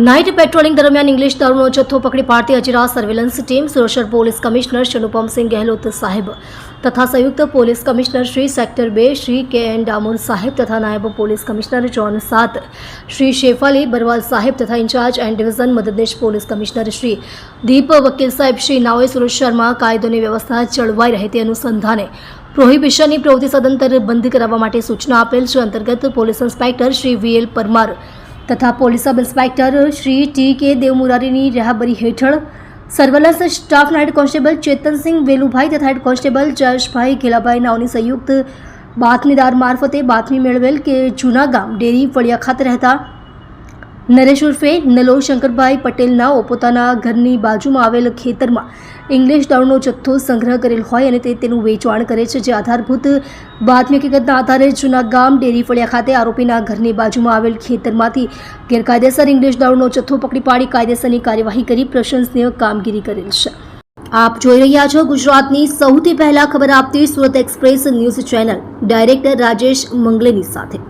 Night patrolling દરમિયાન English દારૂનો જથ્થો પકડી પાડતી અજીરા સર્વેલન્સ ટીમ સુરક્ષા પોલીસ કમિશનર શ્રી અનુપમસિંહ ગેહલોત સાહેબ તથા સંયુક્ત police commissioner Shri sector 2 Shri K N. Damor સાહેબ તથા નાયબ police commissioner zone 7 Shri Shefali Barwal સાહેબ તથા ઇન્ચાર્જ એન્ડ ડિવિઝન મદદનીશ પોલીસ કમિશનર શ્રી દીપ વકીલ સાહેબ શ્રી નાઓએ સુરક્ષામાં કાયદોની વ્યવસ્થા જળવાઈ રહે તે અનુસંધાને પ્રોહિબિશનની પ્રવૃત્તિ સદંતર બંધ કરાવવા માટે સૂચના આપેલ છે. અંતર્ગત પોલીસ ઇન્સ્પેક્ટર શ્રી વી.એલ. પરમાર તથા પોલીસ સબ ઇન્સ્પેક્ટર શ્રી ટી.કે. દેવમુરારીની રાહબરી હેઠળ સર્વેલન્સ સ્ટાફ નાયબ કોન્સ્ટેબલ ચેતનસિંહ વેલુભાઈ તથા હેડ કોન્સ્ટેબલ જયેશભાઈ ઘેલાભાઈ નાઓની સંયુક્ત બાતમીદાર મારફતે બાતમી મેળવેલ કે જૂના ગામ ડેરી ફળિયા ખાતે રહેતા નરેશ ઉર્ફે નલો શંકરભાઈ પટેલ નાઓ પોતાના ઘરની બાજુમાં આવેલ ખેતરમાં ઇંગ્લિશ દારૂનો જથ્થો સંગ્રહ કરેલ હોય અને તેનું વેચાણ કરે છે. જે આધારભૂત બાતમી હકીકતના આધારે જૂના ગામ ડેરી ફળિયા ખાતે આરોપીના ઘરની બાજુમાં આવેલ ખેતરમાંથી ગેરકાયદેસર ઇંગ્લિશ દારૂનો જથ્થો પકડી પાડી કાયદેસરની કાર્યવાહી કરી પ્રશંસનીય કામગીરી કરેલ છે. આપ જોઈ રહ્યા છો ગુજરાતની સૌથી પહેલા ખબર આપતી Surat express news channel director Rajesh મંગલેની સાથે.